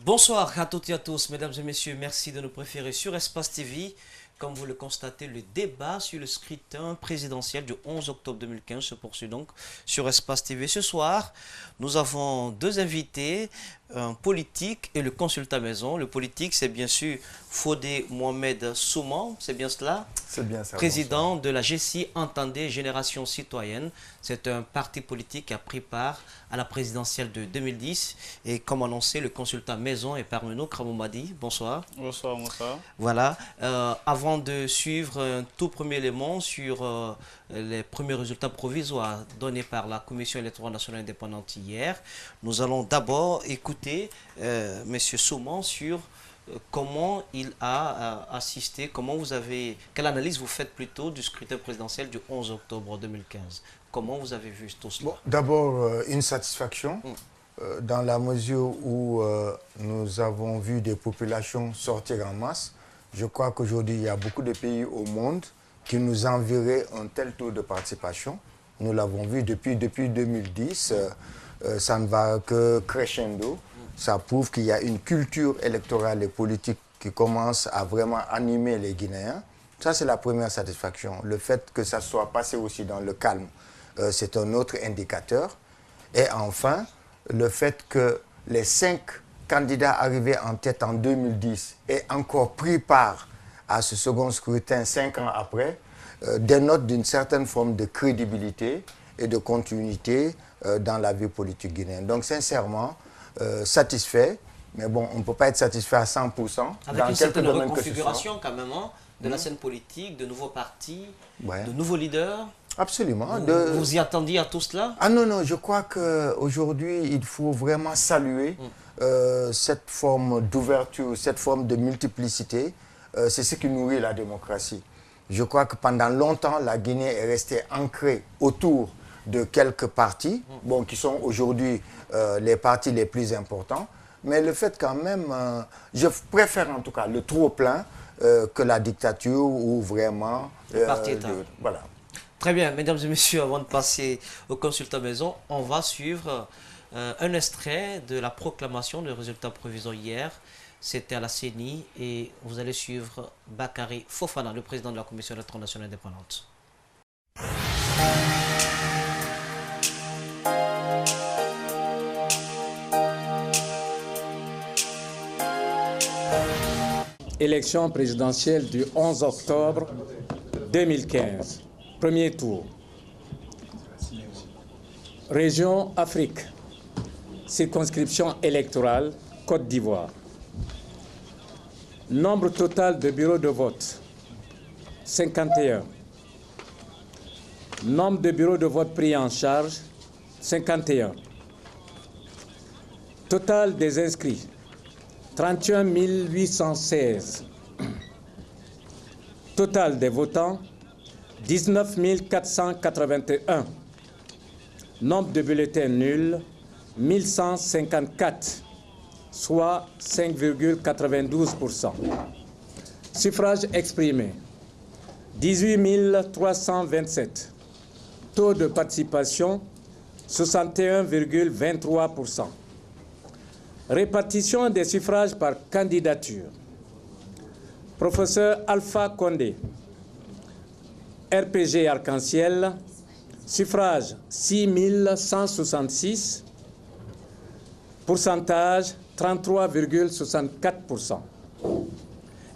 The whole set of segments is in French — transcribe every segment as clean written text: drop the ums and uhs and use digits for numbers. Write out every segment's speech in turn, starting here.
Bonsoir à toutes et à tous, mesdames et messieurs, merci de nous préférer sur Espace TV. Comme vous le constatez, le débat sur le scrutin présidentiel du 11 octobre 2015 se poursuit donc sur Espace TV. Ce soir, nous avons deux invités, un politique et le consultant maison. Le politique, c'est bien sûr Fodé Mohamed Souman, c'est bien cela? C'est bien ça. Président Bonsoir. de la GCI Entendez Génération Citoyenne. C'est un parti politique qui a pris part à la présidentielle de 2010. Et comme annoncé, le consultant maison est parmi nous, Kramou Madi. Bonsoir. Bonsoir, bonsoir. Voilà. Avant de suivre un tout premier élément sur les premiers résultats provisoires donnés par la Commission électorale nationale indépendante hier, nous allons d'abord écouter M. Souman sur comment il a assisté, quelle analyse vous faites plutôt du scrutin présidentiel du 11 octobre 2015. Comment vous avez vu tout cela? Bon, d'abord, une satisfaction, dans la mesure où nous avons vu des populations sortir en masse. Je crois qu'aujourd'hui, il y a beaucoup de pays au monde qui nous envieraient un tel taux de participation. Nous l'avons vu depuis 2010, ça ne va que crescendo. Ça prouve qu'il y a une culture électorale et politique qui commence à vraiment animer les Guinéens. Ça, c'est la première satisfaction. Le fait que ça soit passé aussi dans le calme, c'est un autre indicateur. Et enfin, le fait que les 5 candidats arrivés en tête en 2010 aient encore pris part à ce second scrutin 5 ans après, dénote d'une certaine forme de crédibilité et de continuité dans la vie politique guinéenne. Donc, sincèrement, satisfait, mais bon, on ne peut pas être satisfait à 100%. Avec une certaine reconfiguration quand même, hein, de la scène politique, de nouveaux partis, de nouveaux leaders. Absolument. Vous y attendiez à tout cela? Ah non, non, je crois qu'aujourd'hui, il faut vraiment saluer cette forme d'ouverture, cette forme de multiplicité. C'est ce qui nourrit la démocratie. Je crois que pendant longtemps, la Guinée est restée ancrée autour de quelques partis, bon, qui sont aujourd'hui les partis les plus importants. Mais le fait quand même, je préfère en tout cas le trop-plein que la dictature ou vraiment... voilà. Très bien, mesdames et messieurs, avant de passer au consultant maison, on va suivre un extrait de la proclamation des résultats provisoires hier. C'était à la CENI et vous allez suivre Bakary Fofana, le président de la Commission électorale nationale indépendante. Élection présidentielle du 11 octobre 2015. Premier tour. Région Afrique. Circonscription électorale Côte d'Ivoire. Nombre total de bureaux de vote 51. Nombre de bureaux de vote pris en charge 51. Total des inscrits 31 816. Total des votants 19 481. Nombre de bulletins nuls 1154, soit 5,92%. Suffrage exprimé 18 327. Taux de participation 61,23%. Répartition des suffrages par candidature. Professeur Alpha Condé, RPG Arc-en-Ciel, suffrage 6166, pourcentage 33,64%.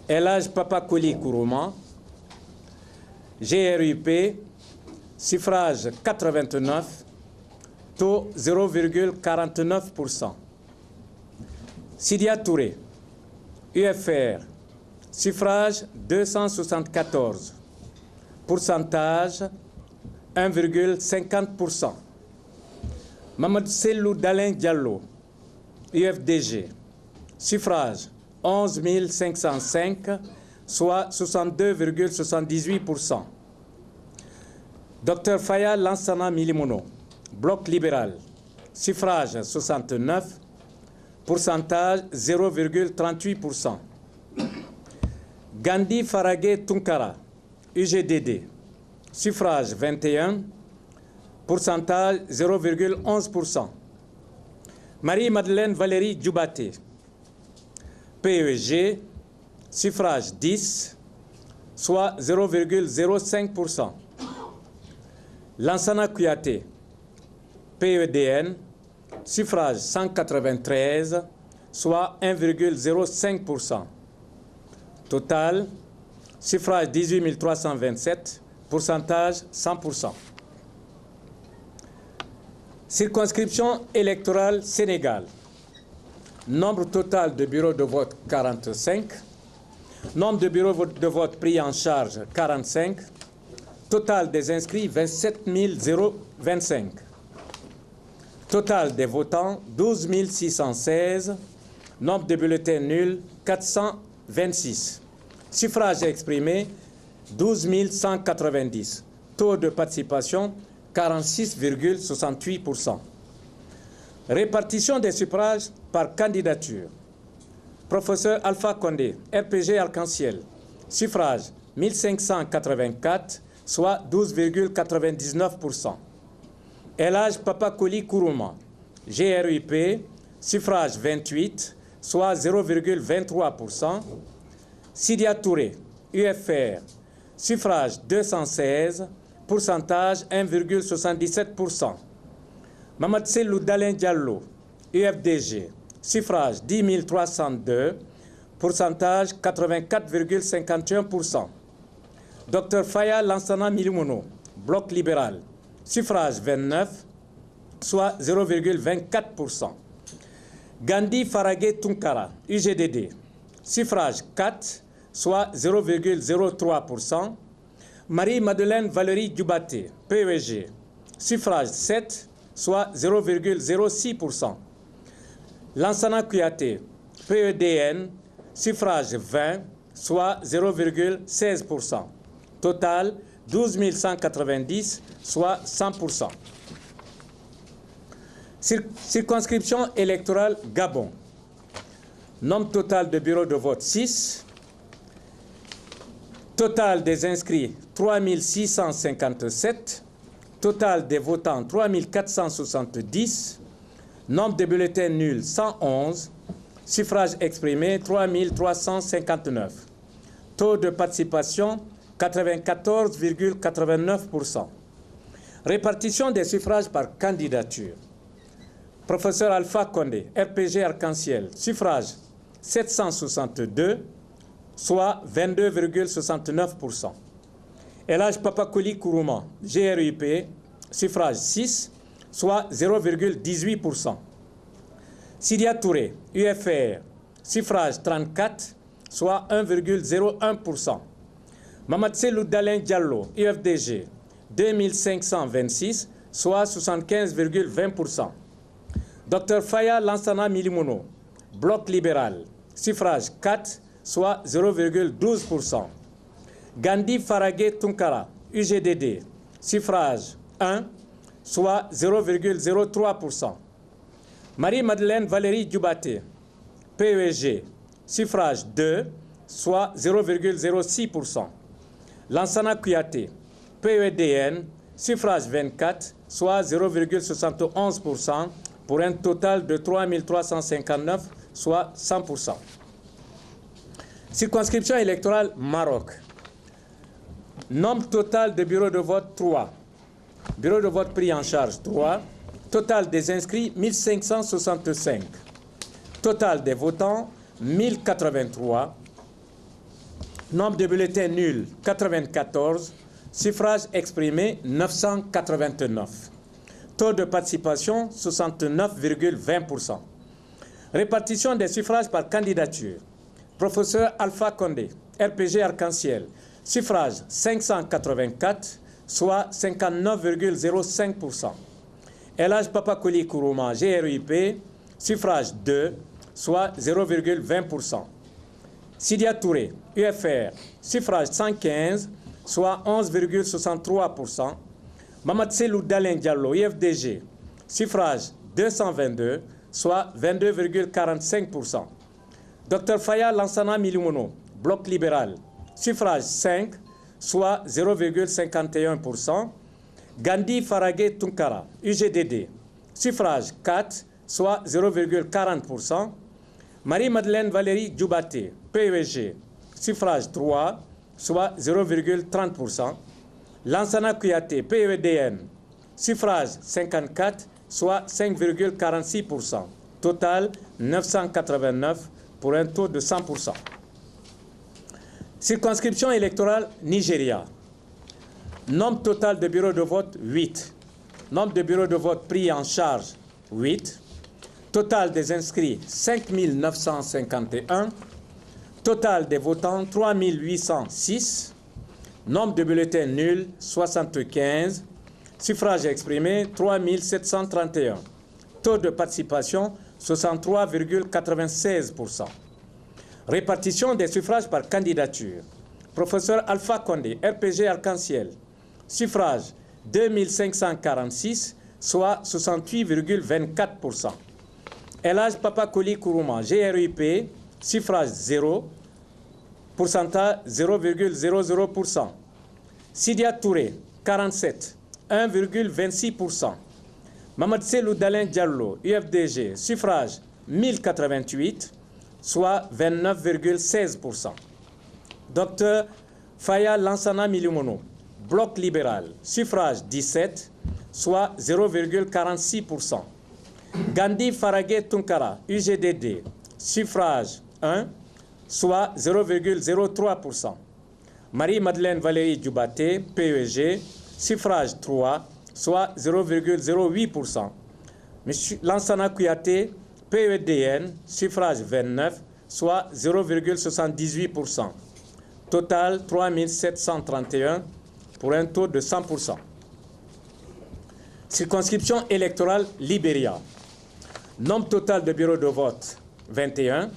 Elhadj Papakoli Kourouma, GRUP, suffrage 89, taux 0,49%. Sidia Touré, UFR, suffrage 274, pourcentage 1,50%. Mamadou Sellou Dalin Diallo, UFDG, suffrage 11 505, soit 62,78%. Dr Faya Lansana Milimono, Bloc libéral, suffrage 69, pourcentage 0,38%. Gandhi Faragé Tunkara, UGDD, suffrage 21, pourcentage 0,11%. Marie-Madeleine Valérie Djoubaté, PEG, suffrage 10, soit 0,05%. Lansana Kouyaté, PEDN, suffrage 193, soit 1,05%. Total, suffrage 18 327, pourcentage 100%. Circonscription électorale Sénégal. Nombre total de bureaux de vote 45. Nombre de bureaux de vote pris en charge 45. Total des inscrits 27 025. Total des votants 12 616. Nombre de bulletins nuls 426. Suffrage exprimé 12 190. Taux de participation 46,68%. Répartition des suffrages par candidature. Professeur Alpha Condé, RPG Arc-en-Ciel. Suffrage 1584, soit 12,99%. Elhadj Papakoli Kourouma, GRUP. Suffrage 28, soit 0,23%. Sidia Touré, UFR. Suffrage 216, pourcentage 1,77%. Mamad Selou Dalen Diallo, UFDG. Suffrage 10 302, pourcentage 84,51%. Dr Faya Lansana Milimono, Bloc libéral. Suffrage 29, soit 0,24%. Gandhi Faragé Tunkara, UGDD. Suffrage 4, soit 0,03%. Marie-Madeleine Valérie Dubaté, PEG. Suffrage 7, soit 0,06%. Lansana Kouyaté, PEDN. Suffrage 20, soit 0,16%. Total 12 190, soit 100%. Circonscription électorale Gabon. Nombre total de bureaux de vote 6. Total des inscrits 3 657. Total des votants 3 470. Nombre de bulletins nuls 111. Suffrage exprimé 3 359. Taux de participation 94,89%. Répartition des suffrages par candidature. Professeur Alpha Condé, RPG Arc-en-Ciel. Suffrage 762, soit 22,69%. Elhadj Papakoli Kourouma, GRUP. Suffrage 6, soit 0,18%. Sidia Touré, UFR. Suffrage 34, soit 1,01%. Mamad Selou Dalen Diallo, UFDG. 2526, soit 75,20%. Dr Faya Lansana Milimono, Bloc libéral. Suffrage 4, soit 0,12%. Gandhi Faragé Tunkara, UGDD. Suffrage 1, soit 0,03%. Marie-Madeleine Valérie Dubaté, PEG. Suffrage 2, soit 0,06%. Lansana Kouyaté, PEDN. Suffrage 24, soit 0,71%, pour un total de 3 359, soit 100%. Circonscription électorale Maroc. Nombre total de bureaux de vote 3. Bureaux de vote pris en charge 3. Total des inscrits 1565. Total des votants 1083. Nombre de bulletins nuls 94. Suffrage exprimé 989. Taux de participation 69,20%. Répartition des suffrages par candidature. Professeur Alpha Condé, RPG Arc-en-Ciel. Suffrage 584, soit 59,05%. Elhadj Papakoli Kourouma, GRUP. Suffrage 2, soit 0,20%. Sidia Touré, UFR. Suffrage 115, soit 11,63%. Mamad Selou Dalen Diallo, IFDG. Suffrage 222, soit 22,45%. Dr Faya Lansana Milimono, Bloc libéral. Suffrage 5, soit 0,51%. Gandhi Faragé Tunkara, UGDD. Suffrage 4, soit 0,40%. Marie-Madeleine Valérie Djoubaté, PEG, suffrage 3, soit 0,30%. Lansana Kouyaté, PEDN, suffrage 54, soit 5,46%. Total 989 pour un taux de 100%. Circonscription électorale Nigeria. Nombre total de bureaux de vote 8. Nombre de bureaux de vote pris en charge 8. Total des inscrits 5 951. Total des votants 3 806. Nombre de bulletins nuls 75. Suffrage exprimé 3 731. Taux de participation 63,96%. Répartition des suffrages par candidature. Professeur Alpha Condé, RPG Arc-en-Ciel. Suffrage 2546, soit 68,24%. Elhadj Papa Koli Kourouma, GRUP, suffrage 0, pourcentage 0,00%. Sidia Touré, 47, 1,26%. Mamad Selou Dalin Diallo, UFDG, suffrage 1088, soit 29,16%. Docteur Faya Lansana Milimono, Bloc libéral, suffrage 17, soit 0,46%. Gandhi Faragé Tunkara, UGDD, suffrage 1, soit 0,03%. Marie-Madeleine Valérie Djoubaté, PEG, suffrage 3, soit 0,08%. M. Lansana Kouyaté, PEDN, suffrage 29, soit 0,78%. Total 3 731 pour un taux de 100%. Circonscription électorale Libéria. Nombre total de bureaux de vote 21.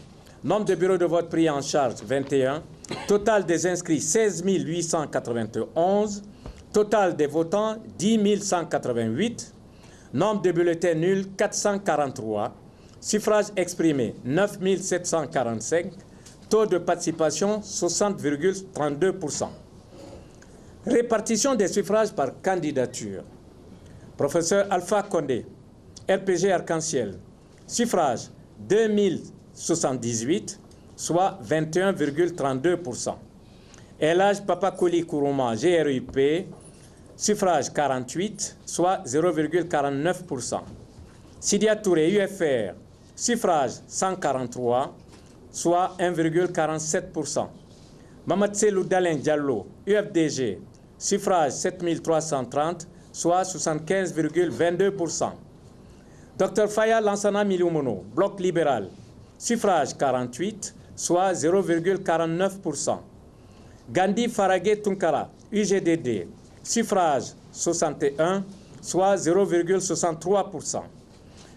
Nombre de bureaux de vote pris en charge 21. Total des inscrits 16 891. Total des votants 10 188. Nombre de bulletins nuls 443. Suffrage exprimé 9 745. Taux de participation 60,32%. Répartition des suffrages par candidature. Professeur Alpha Condé, RPG Arc-en-Ciel. Suffrage 2078, soit 21,32%. Elhadj Papa Koli Kourouma, GRUP. Suffrage 48, soit 0,49%. Sidia Touré, UFR. Suffrage 143, soit 1,47%. Mamad Selou Dalin Diallo, UFDG. Suffrage 7330, soit 75,22%. Dr Faya Lansana Milimono, Bloc libéral. Suffrage 48, soit 0,49%. Gandhi Faragé Tunkara, UGDD. Suffrage 61, soit 0,63%.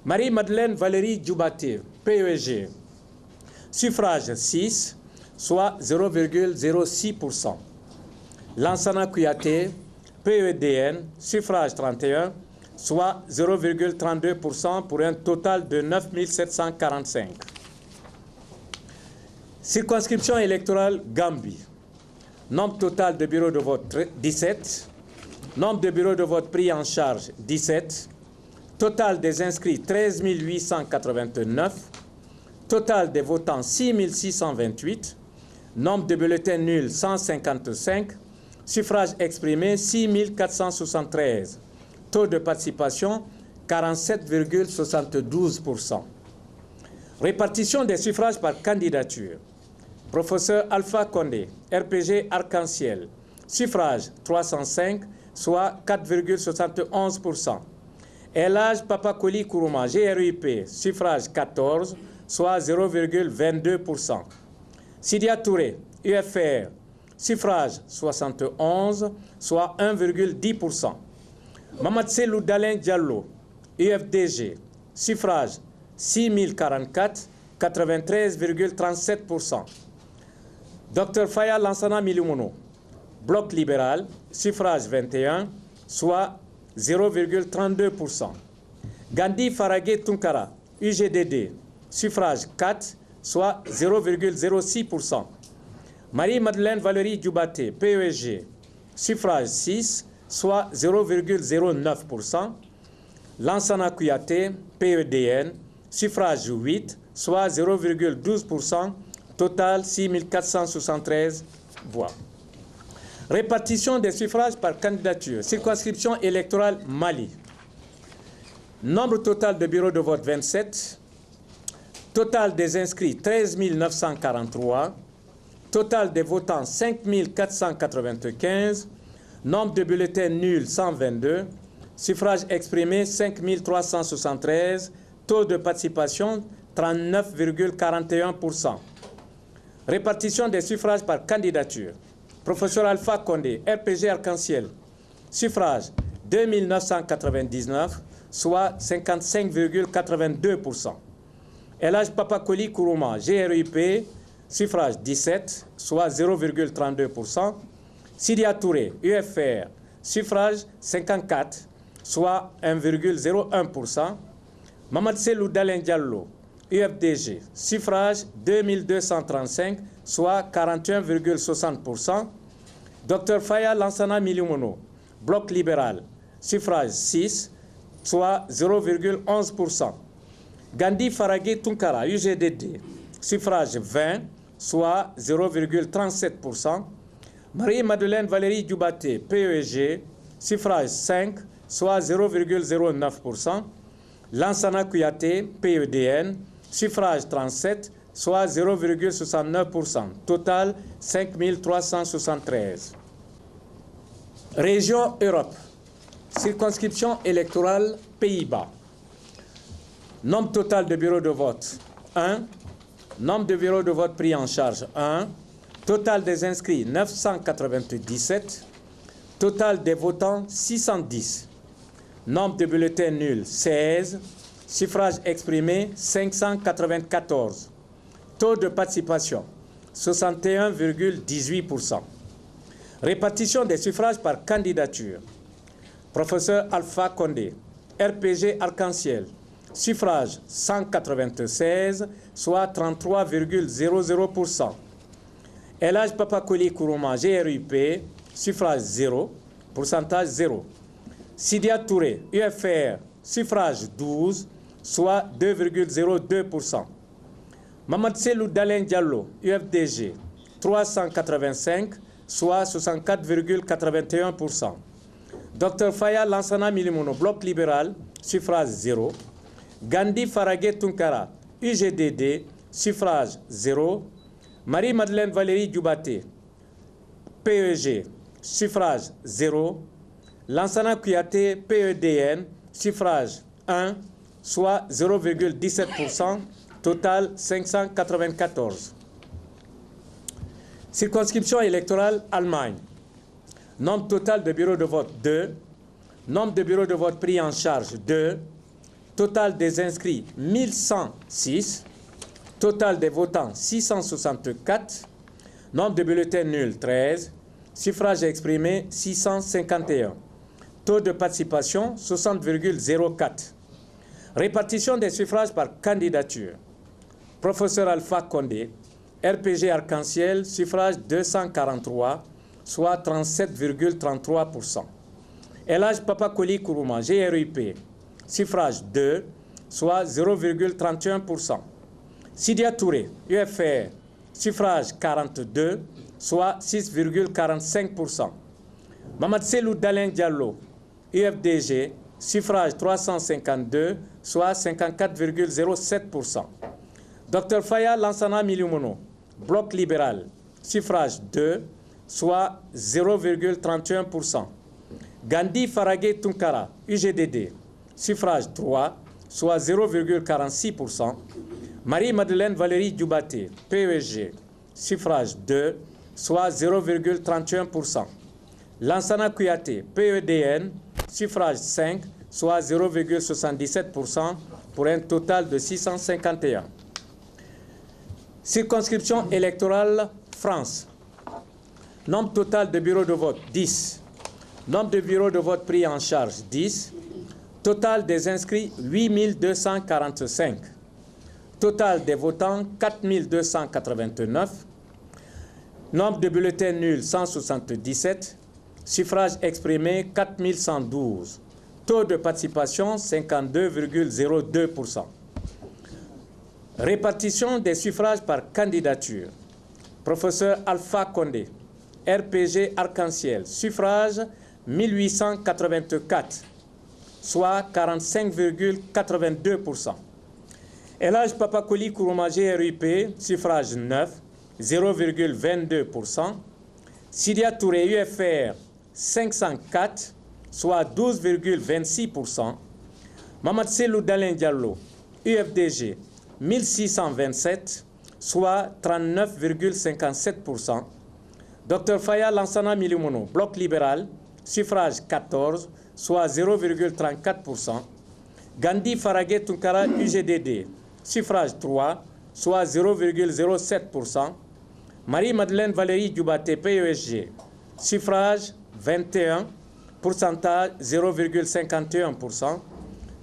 Marie-Madeleine Valérie Djoubaté, PEG. Suffrage 6, soit 0,06%. Lansana Kouyaté, PEDN, suffrage 31, soit 0,32% pour un total de 9 745. Circonscription électorale Gambie. Nombre total de bureaux de vote 17. Nombre de bureaux de vote pris en charge 17. Total des inscrits 13 889. Total des votants 6 628. Nombre de bulletins nuls 155. Suffrage exprimé 6 473. Taux de participation 47,72%. Répartition des suffrages par candidature. Professeur Alpha Condé, RPG Arc-en-Ciel. Suffrage 305, soit 4,71%. Elhadj Papa Koli Kourouma, GRUP. Suffrage 14, soit 0,22%. Sidia Touré, UFR. Suffrage 71, soit 1,10%. Mamad Selou Dalin Diallo, UFDG. Suffrage 6044, 93,37%. Dr Faya Lansana Milimono, Bloc libéral. Suffrage 21, soit 0,32%. Gandhi Faragé Tunkara, UGDD. Suffrage 4, soit 0,06%. Marie-Madeleine Valérie Djoubaté, PEG. Suffrage 6, soit 0,09%. Lansana Kouyaté, PEDN. Suffrage 8, soit 0,12%. Total, 6 473 voix. Répartition des suffrages par candidature. Circonscription électorale Mali. Nombre total de bureaux de vote 27. Total des inscrits 13 943. Total des votants 5 495. Nombre de bulletins nuls 122. Suffrages exprimés 5 373. Taux de participation 39,41%. Répartition des suffrages par candidature. Professeur Alpha Condé, RPG Arc-en-Ciel. Suffrage 2 999, soit 55,82%. Elhadj Papakoli Kourouma, GRUP, suffrage 17, soit 0,32%. Sidia Touré, UFR, suffrage 54, soit 1,01%. Mamad Selou Dalen Diallo, UFDG, suffrage 2235, soit 41,60%. Dr Faya Lansana Milimono, bloc libéral, suffrage 6, soit 0,11%. Gandhi Faragé Tunkara, UGDD, suffrage 20, soit 0,37%. Marie-Madeleine Valérie Dubate, PEG, suffrage 5, soit 0,09%. Lansana Kouyaté, PEDN, suffrage 37, soit 0,69%. Total, 5 373. Région Europe. Circonscription électorale Pays-Bas. Nombre total de bureaux de vote 1. Nombre de bureaux de vote pris en charge 1. Total des inscrits 997. Total des votants 610. Nombre de bulletins nuls 16. Suffrage exprimé 594. Taux de participation 61,18%. Répartition des suffrages par candidature. Professeur Alpha Condé, RPG Arc-en-Ciel, suffrage 196, soit 33,00%. Elhadj Papakoli Kourouma, GRUP, suffrage 0, pourcentage 0. Sidia Touré, UFR, suffrage 12, soit 2,02%. Mamad Selou Dalen Diallo, UFDG, 385, soit 64,81%. Dr Faya Lansana Milimono, bloc libéral, suffrage 0. Gandhi Faragé Tunkara, UGDD, suffrage 0. Marie-Madeleine Valérie Dubate, PEG, suffrage 0. Lansana Kouyaté, PEDN, suffrage 1, soit 0,17%. Total 594. Circonscription électorale Allemagne. Nombre total de bureaux de vote 2. Nombre de bureaux de vote pris en charge 2. Total des inscrits 1106. Total des votants 664. Nombre de bulletins nuls 13. Suffrage exprimé 651. Taux de participation 60,04. Répartition des suffrages par candidature. Professeur Alpha Condé, RPG Arc-en-Ciel, suffrage 243, soit 37,33%. Elhadj Papakoli Kourouma, GRUP, suffrage 2, soit 0,31%. Sidia Touré, UFR, suffrage 42, soit 6,45%. Mamad Selou Dalen Diallo, UFDG, suffrage 352, soit 54,07%. Dr Faya Lansana Milimono, bloc libéral, suffrage 2, soit 0,31%. Gandhi Faragé Tunkara, UGDD, suffrage 3, soit 0,46%. Marie-Madeleine Valérie Dubate, PEG, suffrage 2, soit 0,31%. Lansana Kouyaté, PEDN, suffrage 5, soit 0,77%, pour un total de 651. Circonscription électorale France. Nombre total de bureaux de vote 10. Nombre de bureaux de vote pris en charge 10. Total des inscrits 8245. Total des votants 4289. Nombre de bulletins nuls 177. Suffrage exprimé 4112. Taux de participation 52,02%. Répartition des suffrages par candidature. Professeur Alpha Condé, RPG Arc-en-Ciel, suffrage 1884, soit 45,82%. Elhadj Papakoli Kourouma GRUP, suffrage 9, 0,22%. Sidia Touré UFR 504, soit 12,26%. Mamad Selou Dalen Diallo UFDG 1627, soit 39,57%. Dr Faya Lansana Milimono, Bloc libéral, suffrage 14, soit 0,34%. Gandhi Faragé Tunkara UGDD, suffrage 3, soit 0,07%. Marie-Madeleine Valérie Djoubate PESG, suffrage 21, pourcentage 0,51%.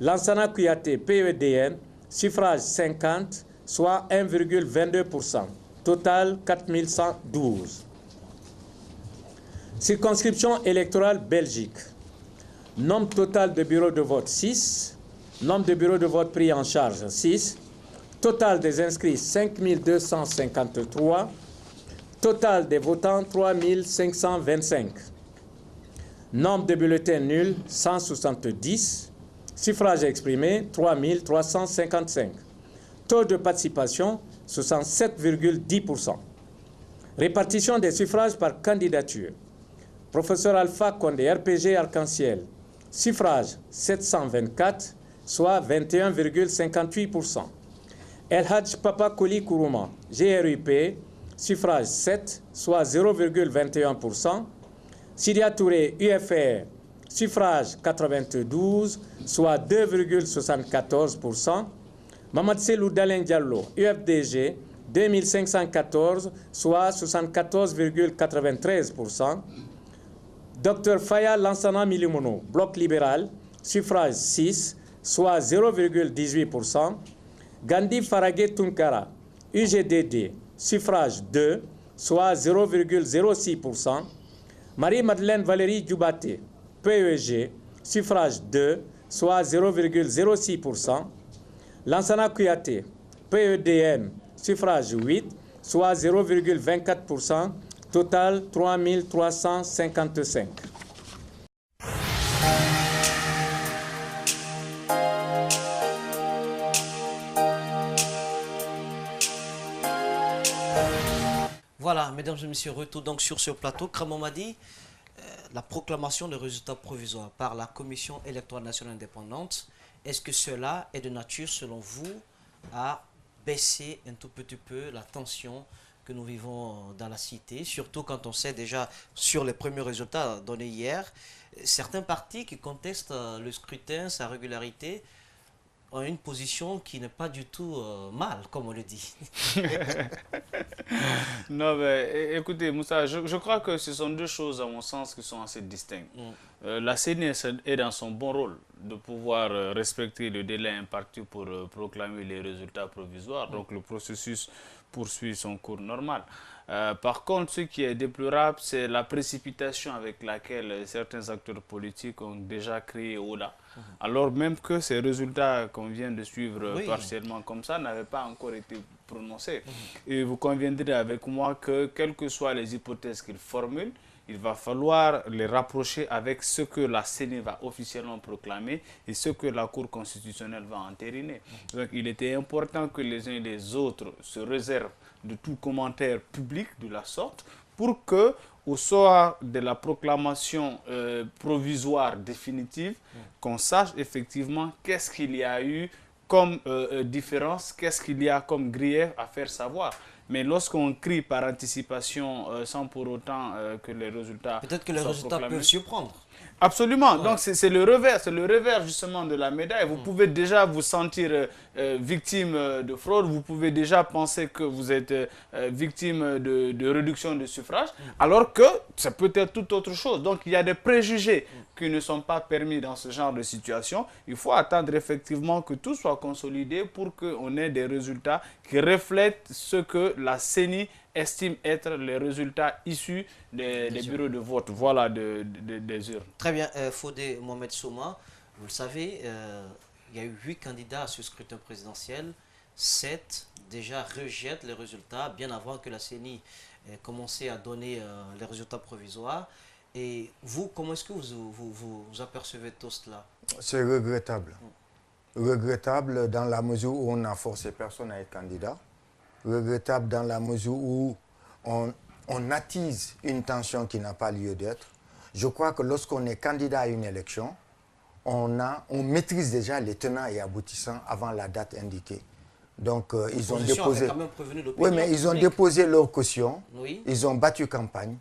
Lansana Kouyaté PEDN, suffrage 50, soit 1,22%. Total 4112. Circonscription électorale Belgique. Nombre total de bureaux de vote 6. Nombre de bureaux de vote pris en charge 6. Total des inscrits 5253. Total des votants 3525. Nombre de bulletins nuls 170. Suffrages exprimés 3355. Taux de participation 67,10%. Répartition des suffrages par candidature. Professeur Alpha Condé, RPG Arc-en-Ciel, suffrage 724, soit 21,58%. Elhadj Papakoli Kourouma, GRUP, suffrage 7, soit 0,21%. Sidia Touré, UFR, suffrage 92, soit 2,74%. Mamad Selou Dalen Diallo, UFDG, 2514, soit 74,93%. Dr Faya Lansana Milimono, Bloc libéral, suffrage 6, soit 0,18%. Gandhi Faragé Tunkara, UGDD, suffrage 2, soit 0,06%. Marie-Madeleine Valérie Djoubate, PEG, suffrage 2, soit 0,06%. Lansana Kouyaté, PEDN, suffrage 8, soit 0,24%. Total 3355. Voilà, mesdames et messieurs, retour donc sur ce plateau. Kramon m'a dit, la proclamation des résultats provisoires par la Commission électorale nationale indépendante, est-ce que cela est de nature, selon vous, à baisser un tout petit peu la tension que nous vivons dans la cité, surtout quand on sait déjà sur les premiers résultats donnés hier, certains partis qui contestent le scrutin, sa régularité, ont une position qui n'est pas du tout mal, comme on le dit. Non, mais écoutez, Moussa, je crois que ce sont deux choses, à mon sens, qui sont assez distinctes. La CENI est dans son bon rôle de pouvoir respecter le délai imparti pour proclamer les résultats provisoires. Donc, le processus poursuit son cours normal. Par contre, ce qui est déplorable, c'est la précipitation avec laquelle certains acteurs politiques ont déjà créé Ola. Alors même que ces résultats qu'on vient de suivre partiellement comme ça n'avaient pas encore été prononcés. Et vous conviendrez avec moi que, quelles que soient les hypothèses qu'ils formulent, il va falloir les rapprocher avec ce que la CENI va officiellement proclamer et ce que la Cour constitutionnelle va entériner. Donc il était important que les uns et les autres se réservent de tout commentaire public de la sorte pour que, au soir de la proclamation provisoire définitive, qu'on sache effectivement qu'est-ce qu'il y a eu comme différence, qu'est-ce qu'il y a comme grief à faire savoir. Mais lorsqu'on crie par anticipation sans pour autant que les résultats peut-être que les résultats peuvent surprendre. Absolument. Donc c'est le revers justement de la médaille. Vous pouvez déjà vous sentir victime de fraude, vous pouvez déjà penser que vous êtes victime de réduction de suffrage, alors que ça peut être tout autre chose. Donc il y a des préjugés qui ne sont pas permis dans ce genre de situation. Il faut attendre effectivement que tout soit consolidé pour qu'on ait des résultats qui reflètent ce que la CENI estime être les résultats issus des bureaux de vote, voilà, des urnes. Très bien, Fodé Mohamed Souma, vous le savez, il y a eu 8 candidats à ce scrutin présidentiel. 7 déjà rejette les résultats bien avant que la CENI ait commencé à donner les résultats provisoires. Et vous, comment est-ce que vous apercevez tout cela? C'est regrettable. Regrettable dans la mesure où on a forcé personne à être candidat. Regrettable dans la mesure où on attise une tension qui n'a pas lieu d'être. Je crois que lorsqu'on est candidat à une élection, on maîtrise déjà les tenants et aboutissants avant la date indiquée. Donc, ils ont déposé... Oui, mais ils ont déposé leur caution, oui. Ils ont battu campagne.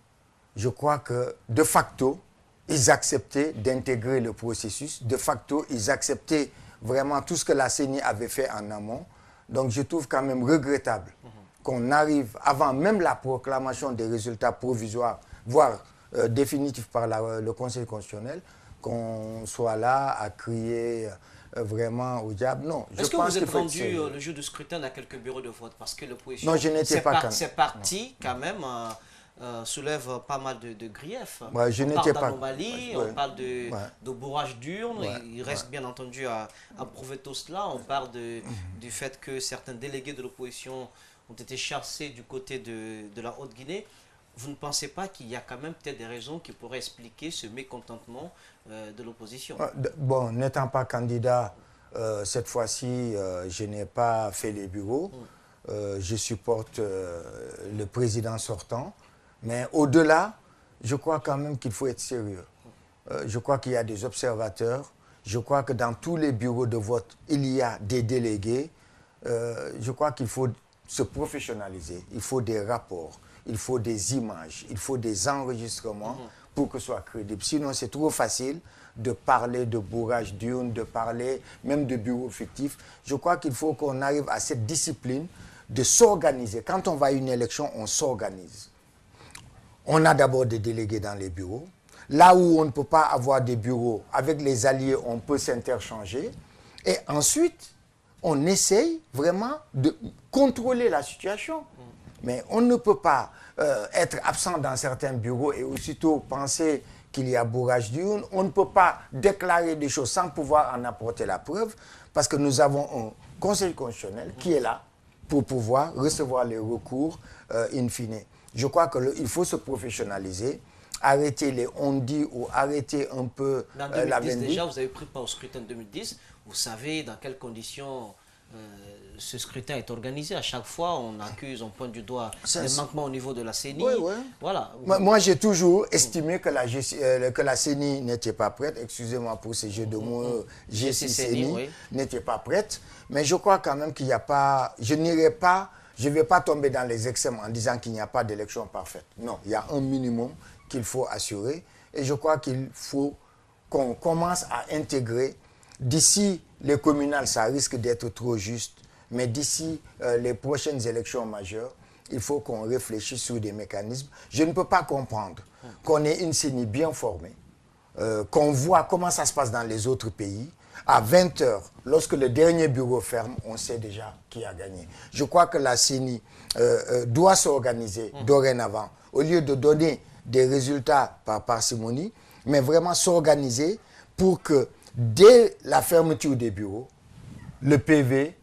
Je crois que, de facto, ils acceptaient d'intégrer le processus. De facto, ils acceptaient vraiment tout ce que la CENI avait fait en amont. Donc, je trouve quand même regrettable qu'on arrive, avant même la proclamation des résultats provisoires, voire définitifs par le Conseil constitutionnel, qu'on soit là à crier vraiment au diable. Non, est-ce que vous êtes rendu le jour du scrutin dans quelques bureaux de vote? Parce que l'opposition, non, je n'étais pas c'est parti quand même, soulève pas mal de griefs. Ouais, je n'étais pas. On parle d'anomalie, on parle de bourrage d'urnes. Il reste bien entendu à prouver tout cela. On parle du fait que certains délégués de l'opposition ont été chassés du côté de la Haute-Guinée. Vous ne pensez pas qu'il y a quand même peut-être des raisons qui pourraient expliquer ce mécontentement de l'opposition? Bon, n'étant pas candidat, cette fois-ci, je n'ai pas fait les bureaux. Je supporte le président sortant. Mais au-delà, je crois quand même qu'il faut être sérieux. Je crois qu'il y a des observateurs. Je crois que dans tous les bureaux de vote, il y a des délégués. Je crois qu'il faut se professionnaliser. Il faut des rapports. Il faut des images, il faut des enregistrements pour que ce soit crédible. Sinon, c'est trop facile de parler de bourrage d'urnes, de parler même de bureaux fictifs. Je crois qu'il faut qu'on arrive à cette discipline de s'organiser. Quand on va à une élection, on s'organise. On a d'abord des délégués dans les bureaux. Là où on ne peut pas avoir des bureaux, avec les alliés, on peut s'interchanger. Et ensuite, on essaye vraiment de contrôler la situation. Mais on ne peut pas être absent dans certains bureaux et aussitôt penser qu'il y a bourrage d'urnes. On ne peut pas déclarer des choses sans pouvoir en apporter la preuve parce que nous avons un Conseil constitutionnel qui est là pour pouvoir recevoir les recours in fine. Je crois qu'il faut se professionnaliser, arrêter les on-dit ou arrêter un peu la vendue. En 2010 déjà, vous avez pris part au scrutin de 2010. Vous savez dans quelles conditions ce scrutin est organisé. À chaque fois, on accuse, on pointe du doigt les manquements au niveau de la CENI. Oui, oui. Voilà. Moi, j'ai toujours estimé que la CENI n'était pas prête. Excusez-moi pour ces jeux de mots. GCCENI n'était pas prête. Mais je crois quand même qu'il n'y a pas... Je ne vais pas tomber dans les extrêmes en disant qu'il n'y a pas d'élection parfaite. Non, il y a un minimum qu'il faut assurer. Et je crois qu'il faut qu'on commence à intégrer. D'ici les communales, ça risque d'être trop juste. Mais d'ici les prochaines élections majeures, il faut qu'on réfléchisse sur des mécanismes. Je ne peux pas comprendre qu'on ait une CENI bien formée, qu'on voit comment ça se passe dans les autres pays. À 20 h, lorsque le dernier bureau ferme, on sait déjà qui a gagné. Je crois que la CENI doit s'organiser dorénavant. Au lieu de donner des résultats par parcimonie, mais vraiment s'organiser pour que dès la fermeture des bureaux, le PV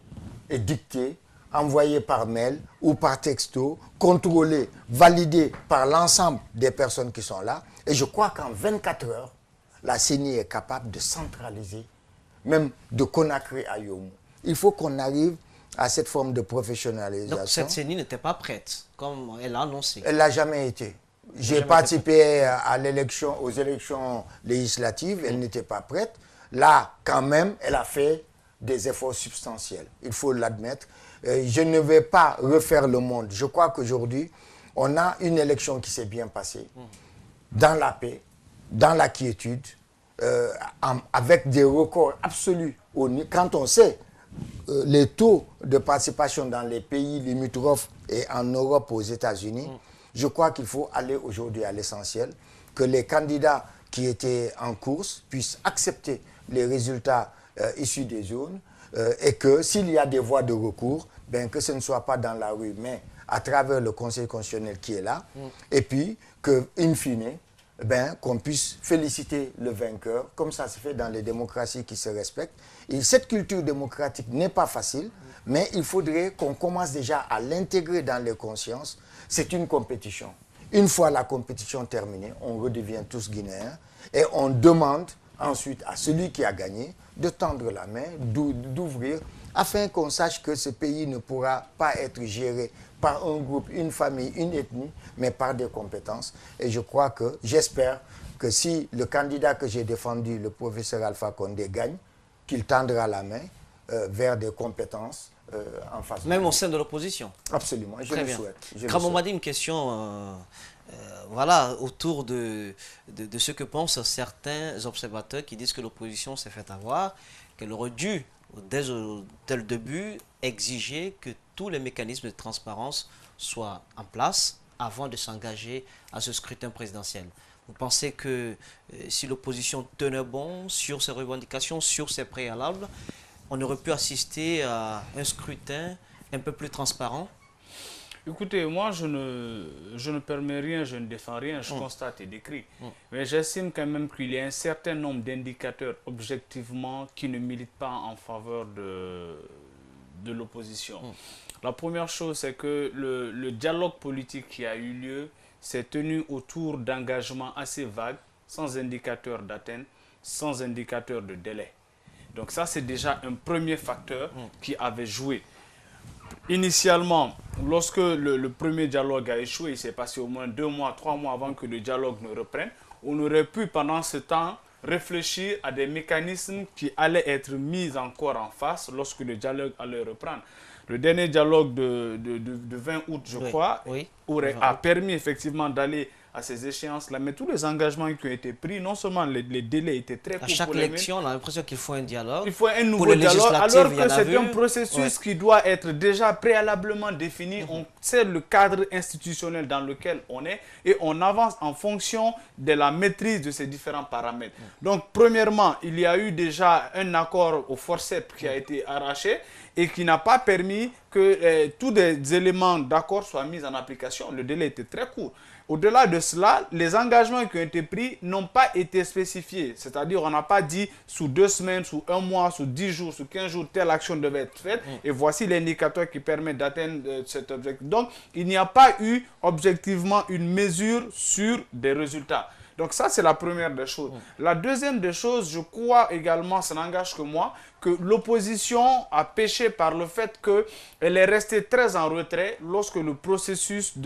est dicté, envoyé par mail ou par texto, contrôlé, validé par l'ensemble des personnes qui sont là. Et je crois qu'en 24 heures, la CENI est capable de centraliser, même de Conakry à Yomou. Il faut qu'on arrive à cette forme de professionnalisation. Donc cette CENI n'était pas prête, comme elle a annoncé. Elle n'a jamais été. J'ai participé à aux élections législatives, elle n'était pas prête. Là, quand même, elle a fait des efforts substantiels. Il faut l'admettre. Je ne vais pas refaire le monde. Je crois qu'aujourd'hui, on a une élection qui s'est bien passée, dans la paix, dans la quiétude, avec des records absolus. Quand on sait les taux de participation dans les pays limitrophes et en Europe, aux États-Unis, je crois qu'il faut aller aujourd'hui à l'essentiel, que les candidats qui étaient en course puissent accepter les résultats issus des urnes et que s'il y a des voies de recours, ben, que ce ne soit pas dans la rue, mais à travers le Conseil constitutionnel qui est là, et puis que, in fine, qu'on puisse féliciter le vainqueur, comme ça se fait dans les démocraties qui se respectent. Et cette culture démocratique n'est pas facile, mais il faudrait qu'on commence déjà à l'intégrer dans les consciences. C'est une compétition. Une fois la compétition terminée, on redevient tous guinéens et on demande ensuite à celui qui a gagné de tendre la main, d'ouvrir, afin qu'on sache que ce pays ne pourra pas être géré par un groupe, une famille, une ethnie, mais par des compétences. Et je crois que, j'espère que si le candidat que j'ai défendu, le professeur Alpha Condé, gagne, qu'il tendra la main vers des compétences en face. Même au sein de l'opposition. Absolument, je le souhaite. Kramomadi, une question voilà, autour de ce que pensent certains observateurs qui disent que l'opposition s'est fait avoir, qu'elle aurait dû, dès le début, exiger que tous les mécanismes de transparence soient en place avant de s'engager à ce scrutin présidentiel. Vous pensez que si l'opposition tenait bon sur ses revendications, sur ses préalables, on aurait pu assister à un scrutin un peu plus transparent? Écoutez, moi, je ne permets rien, je ne défends rien, je constate et décris. Mais j'estime quand même qu'il y a un certain nombre d'indicateurs objectivement qui ne militent pas en faveur de l'opposition. La première chose, c'est que le dialogue politique qui a eu lieu s'est tenu autour d'engagements assez vagues, sans indicateur d'atteinte, sans indicateur de délai. Donc ça, c'est déjà un premier facteur qui avait joué. Initialement, lorsque le premier dialogue a échoué, il s'est passé au moins 2 mois, 3 mois avant que le dialogue ne reprenne, on aurait pu pendant ce temps réfléchir à des mécanismes qui allaient être mis encore en face lorsque le dialogue allait reprendre. Le dernier dialogue de 20 août, je crois, a permis effectivement d'aller à ces échéances-là. Mais tous les engagements qui ont été pris, non seulement les délais étaient très courts. À chaque élection, on a l'impression qu'il faut un dialogue. Il faut un nouveau dialogue, alors que c'est un processus qui doit être déjà préalablement défini. On sait le cadre institutionnel dans lequel on est et on avance en fonction de la maîtrise de ces différents paramètres. Donc, premièrement, il y a eu déjà un accord au forceps qui a été arraché et qui n'a pas permis que tous les éléments d'accord soient mis en application. Le délai était très court. Au-delà de cela, les engagements qui ont été pris n'ont pas été spécifiés. C'est-à-dire, on n'a pas dit sous 2 semaines, sous 1 mois, sous 10 jours, sous 15 jours, telle action devait être faite. Et voici l'indicateur qui permet d'atteindre cet objectif. Donc, il n'y a pas eu objectivement une mesure sur des résultats. Donc ça, c'est la première des choses. La deuxième des choses, je crois également, ça n'engage que moi, que l'opposition a péché par le fait qu'elle est restée très en retrait lorsque le processus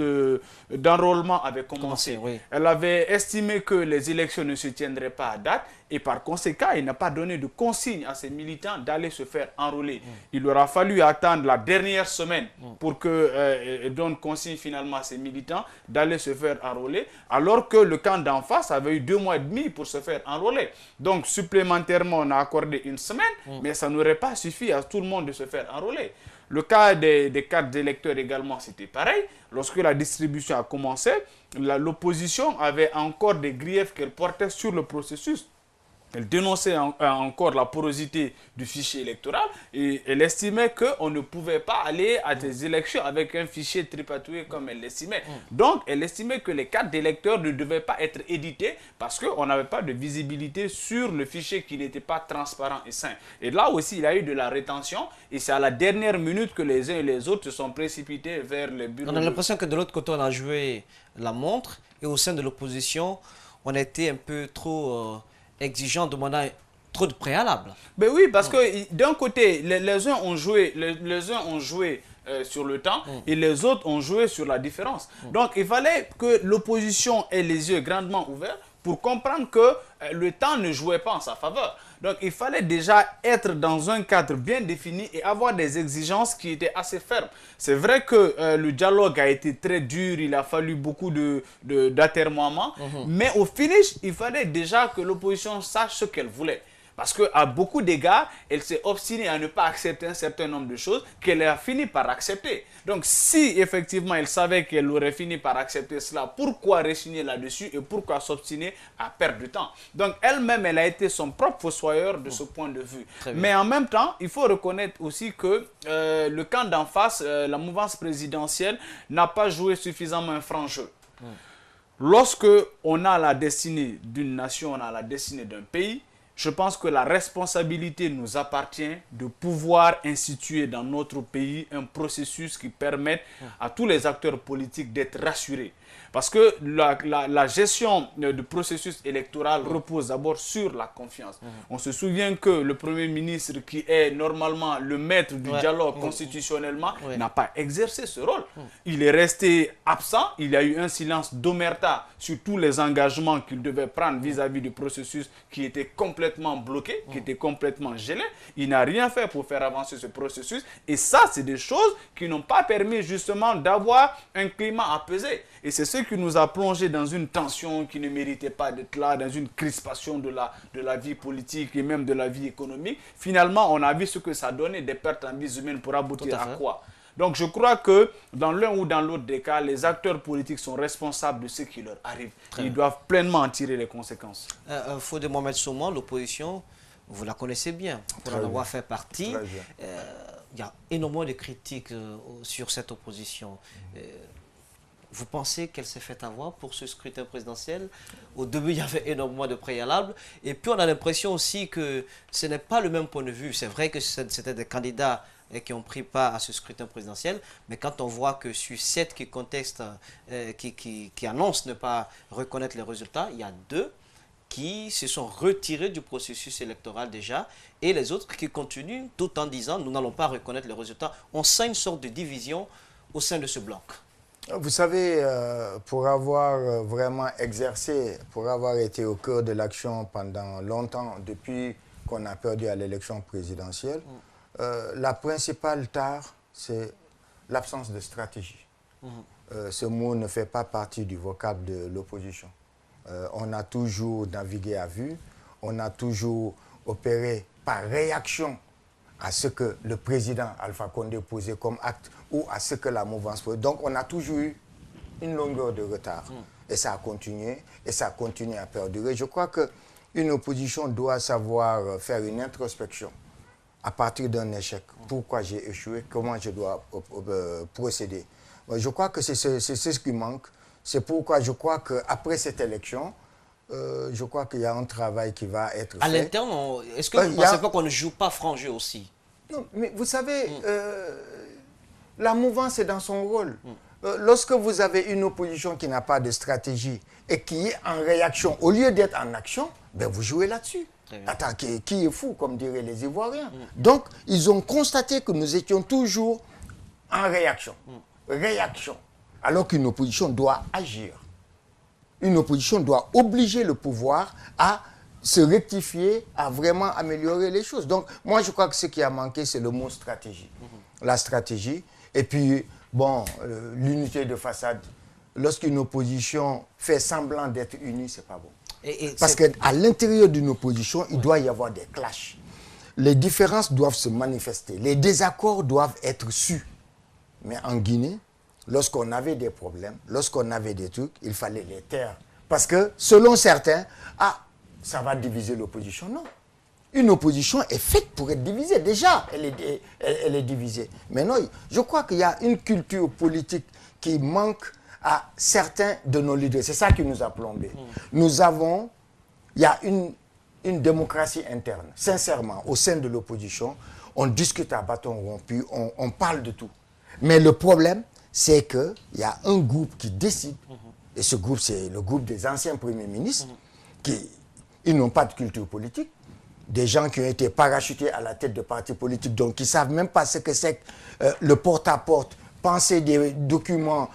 d'enrôlement avait commencé. Elle avait estimé que les élections ne se tiendraient pas à date et par conséquent, il n'a pas donné de consigne à ses militants d'aller se faire enrôler. Il aura fallu attendre la dernière semaine pour qu'elle donne consigne finalement à ses militants d'aller se faire enrôler, alors que le camp d'en face avait eu 2 mois et demi pour se faire enrôler. Donc, supplémentairement, on a accordé 1 semaine, mais ça n'aurait pas suffi à tout le monde de se faire enrôler. Le cas des cartes d'électeurs également, c'était pareil. Lorsque la distribution a commencé, l'opposition avait encore des griefs qu'elle portait sur le processus. Elle dénonçait encore la porosité du fichier électoral et elle estimait qu'on ne pouvait pas aller à des élections avec un fichier tripatouillé comme elle l'estimait. Donc, elle estimait que les cartes d'électeurs ne devaient pas être éditées parce qu'on n'avait pas de visibilité sur le fichier qui n'était pas transparent et sain. Et là aussi, il y a eu de la rétention et c'est à la dernière minute que les uns et les autres se sont précipités vers les bureaux. On a l'impression que de l'autre côté, on a joué la montre et au sein de l'opposition, on a été un peu trop... exigeant, demandant trop de préalables. Ben oui, parce que d'un côté, les uns ont joué, sur le temps et les autres ont joué sur la différence. Donc, il fallait que l'opposition ait les yeux grandement ouverts pour comprendre que le temps ne jouait pas en sa faveur. Donc, il fallait déjà être dans un cadre bien défini et avoir des exigences qui étaient assez fermes. C'est vrai que le dialogue a été très dur, il a fallu beaucoup d'atermoiements, mais au finish, il fallait déjà que l'opposition sache ce qu'elle voulait. Parce qu'à beaucoup d'égards, elle s'est obstinée à ne pas accepter un certain nombre de choses qu'elle a fini par accepter. Donc, si effectivement elle savait qu'elle aurait fini par accepter cela, pourquoi résigner là-dessus et pourquoi s'obstiner à perdre du temps? Donc, elle-même, elle a été son propre fossoyeur de ce point de vue. Mais en même temps, il faut reconnaître aussi que le camp d'en face, la mouvance présidentielle, n'a pas joué suffisamment un franc jeu. lorsque on a la destinée d'une nation, on a la destinée d'un pays, je pense que la responsabilité nous appartient de pouvoir instituer dans notre pays un processus qui permette à tous les acteurs politiques d'être rassurés. Parce que la gestion du processus électoral repose d'abord sur la confiance. On se souvient que le Premier ministre, qui est normalement le maître du dialogue constitutionnellement, n'a pas exercé ce rôle. Il est resté absent, il y a eu un silence d'omerta sur tous les engagements qu'il devait prendre vis-à-vis du processus qui était complètement bloqué, qui était complètement gelé. Il n'a rien fait pour faire avancer ce processus. Et ça, c'est des choses qui n'ont pas permis justement d'avoir un climat apaisé. Et c'est ce qui nous a plongé dans une tension qui ne méritait pas d'être là, dans une crispation de la vie politique et même de la vie économique. Finalement, on a vu ce que ça donnait, des pertes en vies humaines pour aboutir à quoi? Donc je crois que dans l'un ou dans l'autre des cas, les acteurs politiques sont responsables de ce qui leur arrive. Ils doivent pleinement en tirer les conséquences. Fodé Mohamed Souman, l'opposition, vous la connaissez bien, pour en avoir fait partie. Il y a énormément de critiques sur cette opposition. Vous pensez qu'elle s'est fait avoir pour ce scrutin présidentiel? Au début, il y avait énormément de préalables. Et puis, on a l'impression aussi que ce n'est pas le même point de vue. C'est vrai que c'était des candidats qui ont pris part à ce scrutin présidentiel. Mais quand on voit que sur 7 qui contestent, qui annoncent ne pas reconnaître les résultats, il y a 2 qui se sont retirés du processus électoral déjà. Et les autres qui continuent tout en disant nous n'allons pas reconnaître les résultats. On sent une sorte de division au sein de ce bloc. Vous savez, pour avoir vraiment exercé, pour avoir été au cœur de l'action pendant longtemps, depuis qu'on a perdu à l'élection présidentielle, la principale tare, c'est l'absence de stratégie. Ce mot ne fait pas partie du vocable de l'opposition. On a toujours navigué à vue, on a toujours opéré par réaction à ce que le président Alpha Condé posait comme acte ou à ce que la mouvance posait. Donc on a toujours eu une longueur de retard. Et ça a continué, et ça continue à perdurer. Je crois qu'une opposition doit savoir faire une introspection à partir d'un échec. Pourquoi j'ai échoué, comment je dois procéder. Je crois que c'est ce qui manque. C'est pourquoi je crois qu'après cette élection, je crois qu'il y a un travail qui va être fait. À l'interne, est-ce que vous ne pensez pas qu'on ne joue pas franc jeu aussi? Non, mais vous savez, la mouvance est dans son rôle. Lorsque vous avez une opposition qui n'a pas de stratégie et qui est en réaction, au lieu d'être en action, ben vous jouez là-dessus. Attends, qui est fou, comme diraient les Ivoiriens. Donc, ils ont constaté que nous étions toujours en réaction. Réaction. Alors qu'une opposition doit agir. Une opposition doit obliger le pouvoir à se rectifier, à vraiment améliorer les choses. Donc, moi, je crois que ce qui a manqué, c'est le mot stratégie. La stratégie. Et puis, bon, l'unité de façade. Lorsqu'une opposition fait semblant d'être unie, c'est pas bon. Parce qu'à l'intérieur d'une opposition, il doit y avoir des clashs. Les différences doivent se manifester. Les désaccords doivent être sus. Mais en Guinée, lorsqu'on avait des problèmes, lorsqu'on avait des trucs, il fallait les taire. Parce que, selon certains, ça va diviser l'opposition. Non. Une opposition est faite pour être divisée. Déjà, elle est divisée. Mais non, je crois qu'il y a une culture politique qui manque à certains de nos leaders. C'est ça qui nous a plombés. Il y a une démocratie interne. Sincèrement, au sein de l'opposition, on discute à bâton rompu, on parle de tout. Mais le problème, c'est qu'il y a un groupe qui décide, et ce groupe, c'est le groupe des anciens premiers ministres, ils n'ont pas de culture politique, des gens qui ont été parachutés à la tête de partis politiques, donc qui ne savent même pas ce que c'est que le porte-à-porte, penser des documents,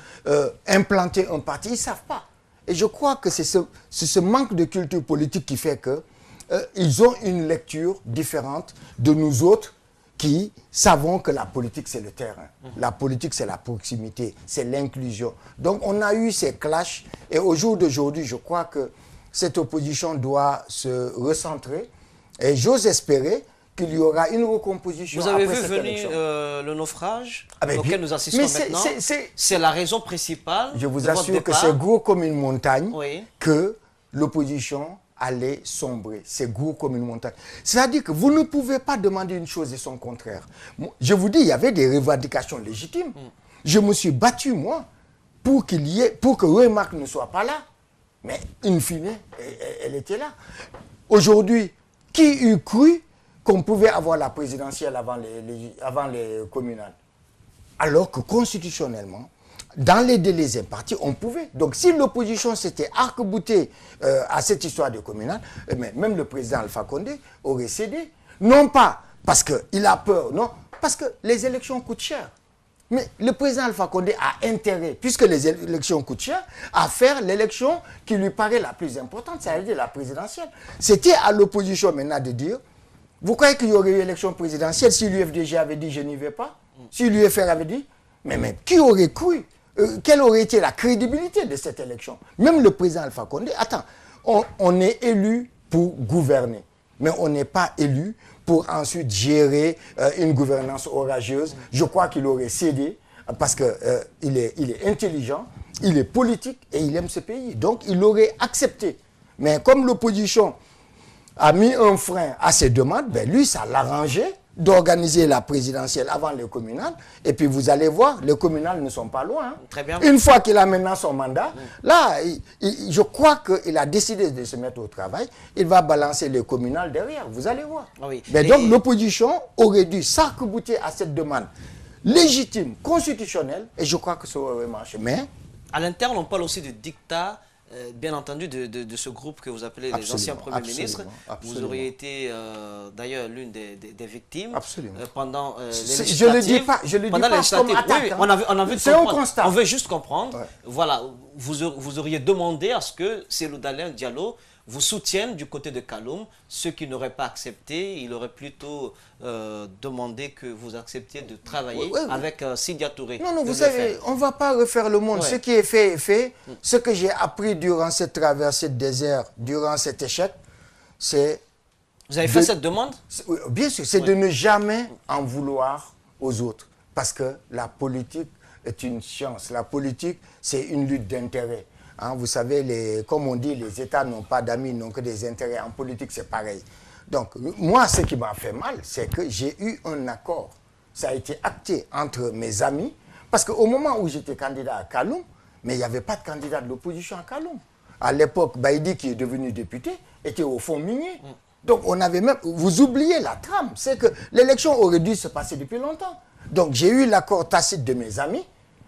implanter un parti, ils ne savent pas. Et je crois que c'est ce manque de culture politique qui fait qu'ils ont une lecture différente de nous autres, qui savons que la politique, c'est le terrain. La politique, c'est la proximité, c'est l'inclusion. Donc, on a eu ces clashs. Et au jour d'aujourd'hui, je crois que cette opposition doit se recentrer. Et j'ose espérer qu'il y aura une recomposition. Vous avez vu venir le naufrage auquel nous assistons maintenant. C'est la raison principale. Je vous assure que c'est gros comme une montagne que l'opposition allait sombrer. C'est gros comme une montagne. C'est-à-dire que vous ne pouvez pas demander une chose et son contraire. Je vous dis, il y avait des revendications légitimes. Je me suis battu, moi, pour que Remarque ne soit pas là. Mais in fine, elle était là. Aujourd'hui, qui eût cru qu'on pouvait avoir la présidentielle avant les communales? Alors que constitutionnellement, dans les délais impartis, on pouvait. Donc si l'opposition s'était arc-boutée à cette histoire de communal, même le président Alpha Condé aurait cédé. Non pas parce qu'il a peur, non, parce que les élections coûtent cher. Mais le président Alpha Condé a intérêt, puisque les élections coûtent cher, à faire l'élection qui lui paraît la plus importante, c'est-à-dire la présidentielle. C'était à l'opposition maintenant de dire, vous croyez qu'il y aurait eu élection présidentielle si l'UFDG avait dit je n'y vais pas? Si l'UFR avait dit? Mais qui aurait cru? Quelle aurait été la crédibilité de cette élection? Même le président Alpha Condé, attends, on est élu pour gouverner, mais on n'est pas élu pour ensuite gérer une gouvernance orageuse. Je crois qu'il aurait cédé parce qu'il est intelligent, il est politique et il aime ce pays. Donc il aurait accepté. Mais comme l'opposition a mis un frein à ses demandes, ben lui, ça l'arrangeait d'organiser la présidentielle avant les communales. Et puis vous allez voir, les communales ne sont pas loin. Hein. Très bien. Une fois qu'il a maintenant son mandat, là, je crois qu'il a décidé de se mettre au travail. Il va balancer les communales derrière, vous allez voir. Ah oui. Mais donc l'opposition aurait dû s'arc-bouter à cette demande légitime, constitutionnelle, et je crois que ça aurait marché. Mais à l'interne, on parle aussi de dictat. Bien entendu, de ce groupe que vous appelez les anciens premiers ministres. Vous auriez été d'ailleurs l'une des victimes pendant les je ne le dis pas, comme attaque. Oui, on a vu c'est un constat. On veut juste comprendre. Ouais. Voilà, vous auriez demandé à ce que Cellou Dalein Diallo vous soutienne du côté de Kaloum. Ceux qui n'auraient pas accepté, il aurait plutôt demandé que vous acceptiez de travailler avec Sidya Touré. Non, vous savez, on ne va pas refaire le monde. Ouais. Ce qui est fait est fait. Ce que j'ai appris durant cette traversée de désert, durant cet échec, c'est... Vous avez fait cette demande? Bien sûr, c'est de ne jamais en vouloir aux autres. Parce que la politique est une science. La politique, c'est une lutte d'intérêts. Hein, vous savez, comme on dit, les États n'ont pas d'amis, n'ont que des intérêts. En politique, c'est pareil. Donc, moi, ce qui m'a fait mal, c'est que j'ai eu un accord. Ça a été acté entre mes amis. Parce qu'au moment où j'étais candidat à Kaloum, mais il n'y avait pas de candidat de l'opposition à Kaloum. À l'époque, Baïdi, qui est devenu député, était au fond minier. Donc, on avait même... Vous oubliez la trame. C'est que l'élection aurait dû se passer depuis longtemps. Donc, j'ai eu l'accord tacite de mes amis.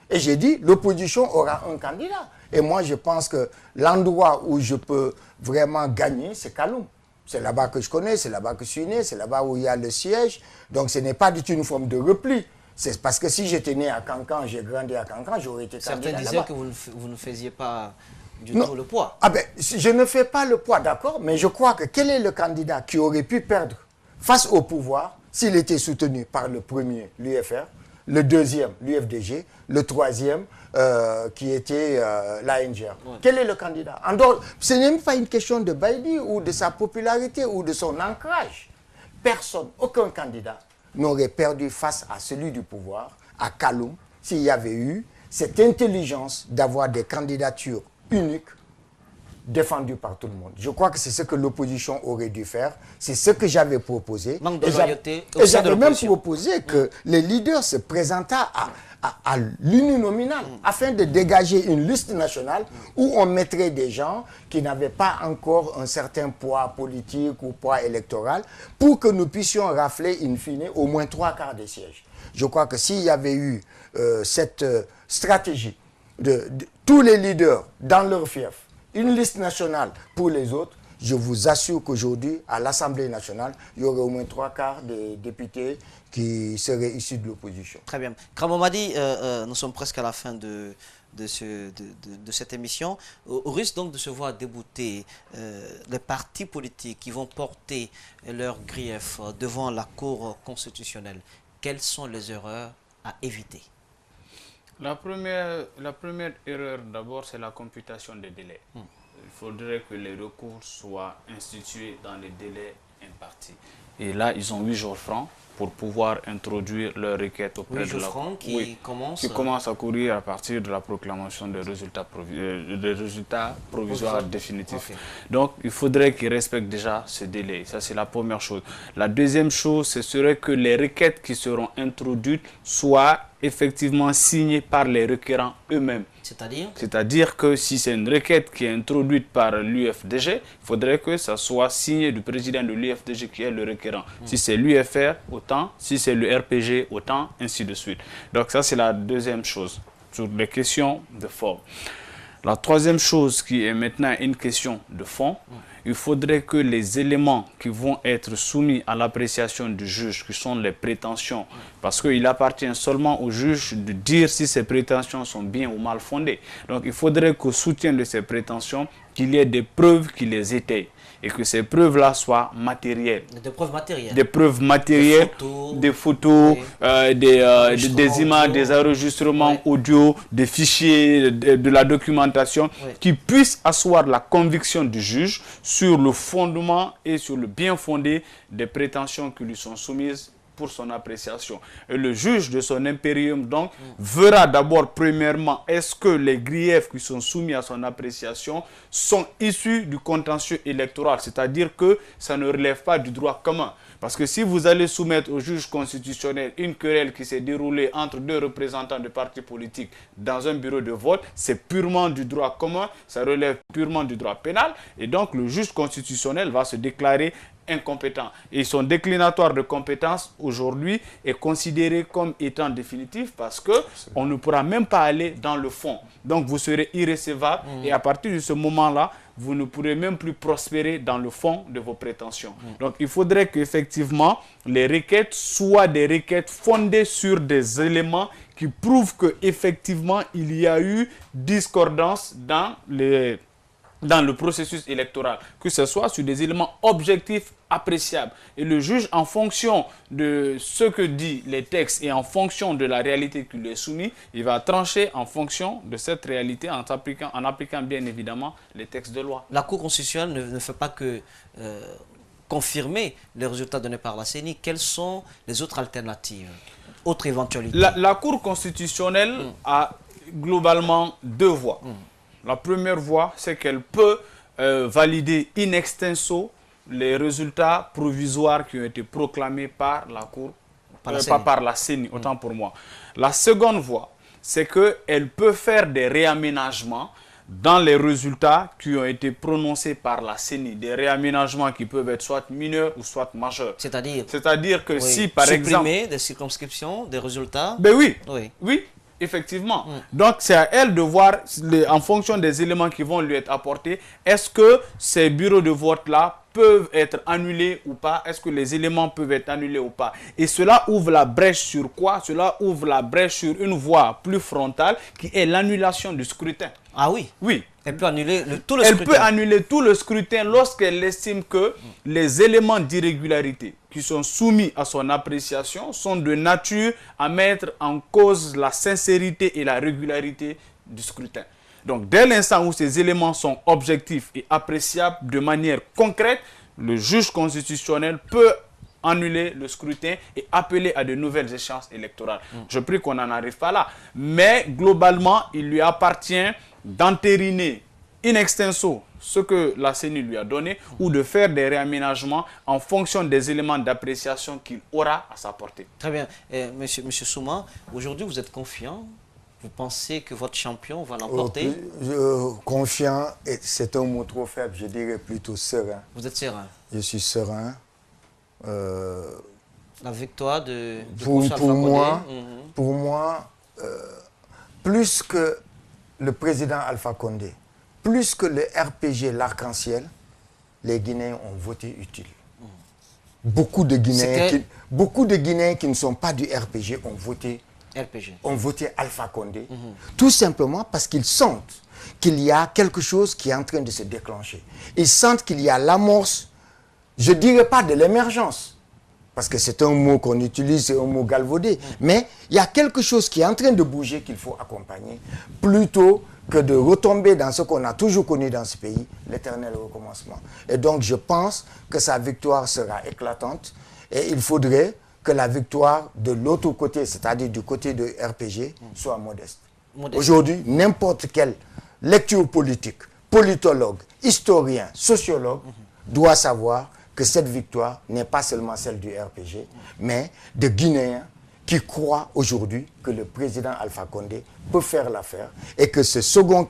Et j'ai dit, l'opposition aura un candidat. Et moi, je pense que l'endroit où je peux vraiment gagner, c'est Kaloum. C'est là-bas que je connais, c'est là-bas que je suis né, c'est là-bas où il y a le siège. Donc, ce n'est pas du tout une forme de repli. C'est parce que si j'étais né à Cancan, j'ai grandi à Cancan, j'aurais été candidat là-bas. Certains disaient que vous ne faisiez pas du tout le poids. Ah ben, je ne fais pas le poids, d'accord, mais je crois que quel est le candidat qui aurait pu perdre face au pouvoir s'il était soutenu par le premier, l'UFR, le deuxième, l'UFDG, le troisième, qui était l'ANGR. Ouais. Quel est le candidat? En dehors, ce n'est même pas une question de Baïdi ou de sa popularité ou de son ancrage. Personne, aucun candidat n'aurait perdu face à celui du pouvoir, à Kaloum, s'il y avait eu cette intelligence d'avoir des candidatures uniques défendues par tout le monde. Je crois que c'est ce que l'opposition aurait dû faire. C'est ce que j'avais proposé. Manque de loyauté. Et j'avais même proposé que les leaders se présentâient à l'uninominal afin de dégager une liste nationale où on mettrait des gens qui n'avaient pas encore un certain poids politique ou poids électoral pour que nous puissions rafler in fine au moins 3/4 des sièges. Je crois que s'il y avait eu cette stratégie de tous les leaders dans leur fief, une liste nationale pour les autres, je vous assure qu'aujourd'hui, à l'Assemblée nationale, il y aurait au moins 3/4 des députés qui seraient issus de l'opposition. Très bien. Kramomadi, nous sommes presque à la fin de cette émission. Au risque donc de se voir débouter les partis politiques qui vont porter leurs griefs devant la Cour constitutionnelle, quelles sont les erreurs à éviter? La première erreur, d'abord, c'est la computation des délais. Il faudrait que les recours soient institués dans les délais impartis. Et là, ils ont 8 jours francs pour pouvoir introduire leur requête auprès de la Cour. Qui commence à courir à partir de la proclamation des résultats provisoires définitifs. Okay. Donc, il faudrait qu'ils respectent déjà ce délai. Ça, c'est la première chose. La deuxième chose, ce serait que les requêtes qui seront introduites soient effectivement signées par les requérants eux-mêmes. C'est-à-dire que si c'est une requête qui est introduite par l'UFDG, il faudrait que ça soit signé du président de l'UFDG qui est le requérant. Si c'est l'UFR, autant. Si c'est le RPG, autant, ainsi de suite. Donc ça, c'est la deuxième chose sur les questions de forme. La troisième chose qui est maintenant une question de fond, il faudrait que les éléments qui vont être soumis à l'appréciation du juge, qui sont les prétentions, parce qu'il appartient seulement au juge de dire si ces prétentions sont bien ou mal fondées. Donc il faudrait qu'au soutien de ces prétentions, qu'il y ait des preuves qui les étayent et que ces preuves-là soient matérielles. Des preuves matérielles. Des preuves matérielles, des photos, oui. Des images, audio, des enregistrements audio, des fichiers, de la documentation, qui puissent asseoir la conviction du juge sur le fondement et sur le bien fondé des prétentions qui lui sont soumises pour son appréciation. Et le juge de son impérium, donc, verra d'abord, premièrement, est-ce que les griefs qui sont soumis à son appréciation sont issus du contentieux électoral, c'est-à-dire que ça ne relève pas du droit commun. Parce que si vous allez soumettre au juge constitutionnel une querelle qui s'est déroulée entre deux représentants de partis politiques dans un bureau de vote, c'est purement du droit commun, ça relève purement du droit pénal, et donc le juge constitutionnel va se déclarer incompétent. Et son déclinatoire de compétence aujourd'hui est considéré comme étant définitif parce qu'on ne pourra même pas aller dans le fond. Donc vous serez irrécevable et à partir de ce moment-là, vous ne pourrez même plus prospérer dans le fond de vos prétentions. Donc il faudrait qu'effectivement les requêtes soient des requêtes fondées sur des éléments qui prouvent qu'effectivement il y a eu discordance dans le processus électoral, que ce soit sur des éléments objectifs appréciables. Et le juge, en fonction de ce que disent les textes et en fonction de la réalité qui lui est soumise, il va trancher en fonction de cette réalité en appliquant bien évidemment les textes de loi. La Cour constitutionnelle ne fait pas que confirmer les résultats donnés par la CENI. Quelles sont les autres alternatives, autres éventualités? La Cour constitutionnelle a globalement deux voies. La première voie, c'est qu'elle peut valider in extenso les résultats provisoires qui ont été proclamés par la Cour, par la CENI, autant pour moi. La seconde voie, c'est qu'elle peut faire des réaménagements dans les résultats qui ont été prononcés par la CENI. Des réaménagements qui peuvent être soit mineurs ou soit majeurs. C'est-à-dire que si, par exemple... Supprimer des circonscriptions, des résultats... Ben oui. Effectivement. Donc, c'est à elle de voir, en fonction des éléments qui vont lui être apportés, est-ce que ces bureaux de vote-là peuvent être annulés ou pas? Est-ce que les éléments peuvent être annulés ou pas? Et cela ouvre la brèche sur quoi? Cela ouvre la brèche sur une voie plus frontale qui est l'annulation du scrutin. Ah oui? Oui. Elle peut annuler tout le scrutin. Elle peut annuler tout le scrutin lorsqu'elle estime que les éléments d'irrégularité qui sont soumis à son appréciation sont de nature à mettre en cause la sincérité et la régularité du scrutin. Donc, dès l'instant où ces éléments sont objectifs et appréciables de manière concrète, le juge constitutionnel peut annuler le scrutin et appeler à de nouvelles échéances électorales. Je prie qu'on n'en arrive pas là. Mais globalement, il lui appartient d'entériner in extenso ce que la CENI lui a donné ou de faire des réaménagements en fonction des éléments d'appréciation qu'il aura à sa portée. Très bien. Monsieur Souma, aujourd'hui vous êtes confiant? Vous pensez que votre champion va l'emporter? Confiant, c'est un mot trop faible, je dirais plutôt serein. Vous êtes serein? Je suis serein. La victoire de pour moi, plus que le président Alpha Condé, plus que le RPG, l'arc-en-ciel, les Guinéens ont voté utile. Beaucoup de Guinéens qui ne sont pas du RPG ont voté Alpha Condé, tout simplement parce qu'ils sentent qu'il y a quelque chose qui est en train de se déclencher. Ils sentent qu'il y a l'amorce, je ne dirais pas de l'émergence, parce que c'est un mot qu'on utilise, c'est un mot galvaudé, mais il y a quelque chose qui est en train de bouger qu'il faut accompagner, plutôt que de retomber dans ce qu'on a toujours connu dans ce pays, l'éternel recommencement. Et donc je pense que sa victoire sera éclatante et il faudrait que la victoire de l'autre côté, c'est-à-dire du côté de RPG, soit modeste. Aujourd'hui, n'importe quelle lecture politique, politologue, historien, sociologue, doit savoir que cette victoire n'est pas seulement celle du RPG, mais de Guinéens qui croient aujourd'hui que le président Alpha Condé peut faire l'affaire et que ce second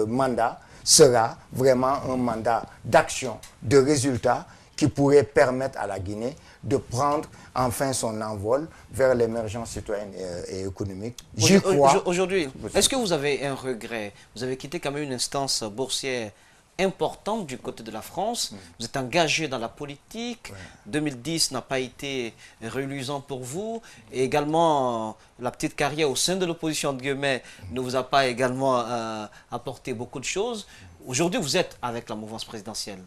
mandat sera vraiment un mandat d'action, de résultats qui pourrait permettre à la Guinée de prendre enfin son envol vers l'émergence citoyenne et économique. J'y crois. Aujourd'hui, est-ce que vous avez un regret? Vous avez quitté quand même une instance boursière importante du côté de la France. Vous êtes engagé dans la politique. 2010 n'a pas été reluisant pour vous. Et également, la petite carrière au sein de l'opposition de guillemets ne vous a pas également apporté beaucoup de choses. Aujourd'hui, vous êtes avec la mouvance présidentielle.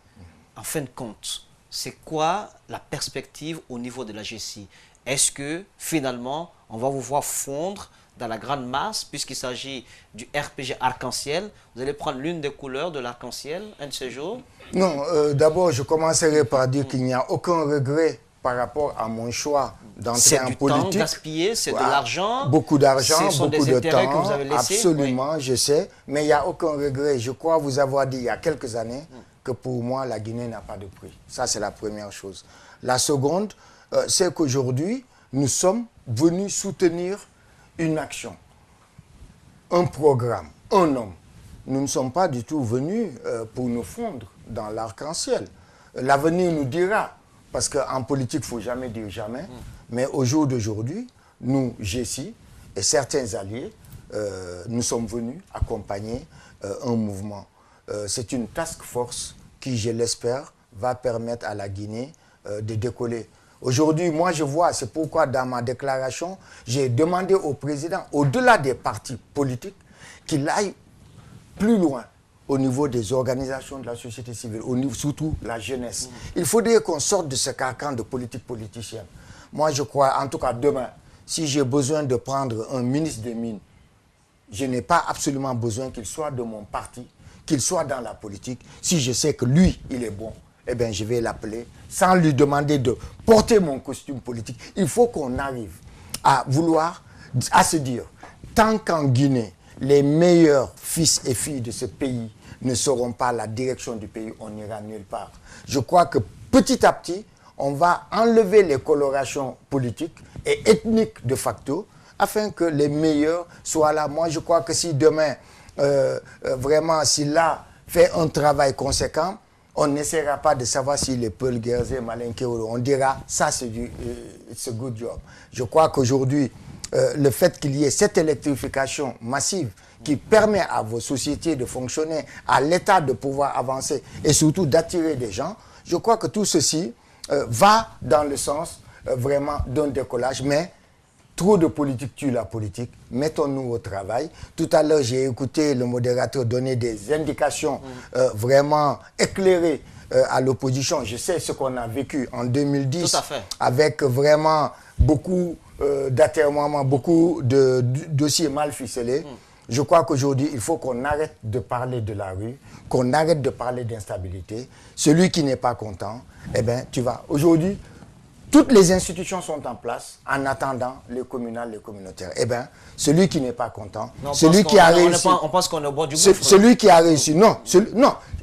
En fin de compte, c'est quoi la perspective au niveau de la GCI? Est-ce que finalement, on va vous voir fondre dans la grande masse, puisqu'il s'agit du RPG arc-en-ciel? Vous allez prendre l'une des couleurs de l'arc-en-ciel un de ces jours? Non, d'abord, je commencerai par dire qu'il n'y a aucun regret par rapport à mon choix d'entrer en politique. C'est du temps gaspillé, c'est de l'argent. Beaucoup d'argent, beaucoup de temps. Que vous avez laissés. Absolument, oui. Je sais. Mais il n'y a aucun regret. Je crois vous avoir dit il y a quelques années que pour moi, la Guinée n'a pas de prix. Ça, c'est la première chose. La seconde, c'est qu'aujourd'hui, nous sommes venus soutenir une action, un programme, un homme. Nous ne sommes pas du tout venus pour nous fondre dans l'arc-en-ciel. L'avenir nous dira, parce qu'en politique, il ne faut jamais dire jamais, mais au jour d'aujourd'hui, nous, GCI et certains alliés, nous sommes venus accompagner un mouvement. C'est une task force qui, je l'espère, va permettre à la Guinée de décoller. Aujourd'hui, moi, je vois, c'est pourquoi dans ma déclaration, j'ai demandé au président, au-delà des partis politiques, qu'il aille plus loin au niveau des organisations de la société civile, au niveau, surtout la jeunesse. Il faudrait qu'on sorte de ce carcan de politique politicienne. Moi, je crois, en tout cas demain, si j'ai besoin de prendre un ministre des Mines, je n'ai pas absolument besoin qu'il soit de mon parti, qu'il soit dans la politique. Si je sais que lui, il est bon, eh bien, je vais l'appeler sans lui demander de porter mon costume politique. Il faut qu'on arrive à vouloir, à se dire, tant qu'en Guinée, les meilleurs fils et filles de ce pays ne seront pas la direction du pays, on n'ira nulle part. Je crois que petit à petit, on va enlever les colorations politiques et ethniques de facto, afin que les meilleurs soient là. Moi, je crois que si demain, vraiment, s'il a fait un travail conséquent, on n'essaiera pas de savoir s'il est Peul Guerzé, Malinké, on dira, ça c'est it's a good job. Je crois qu'aujourd'hui, le fait qu'il y ait cette électrification massive qui permet à vos sociétés de fonctionner, à l'État de pouvoir avancer et surtout d'attirer des gens, je crois que tout ceci va dans le sens vraiment d'un décollage, mais trop de politique tue la politique. Mettons-nous au travail. Tout à l'heure, j'ai écouté le modérateur donner des indications vraiment éclairées à l'opposition. Je sais ce qu'on a vécu en 2010 avec vraiment beaucoup d'atermoiements, beaucoup de dossiers mal ficelés. Je crois qu'aujourd'hui, il faut qu'on arrête de parler de la rue, qu'on arrête de parler d'instabilité. Celui qui n'est pas content, eh bien, tu vas. Aujourd'hui, toutes les institutions sont en place en attendant les communales, les communautaires. Eh bien, celui qui n'est pas content, celui qui a réussi... On pense qu'on est au bord du gouffre. Celui qui a réussi, non,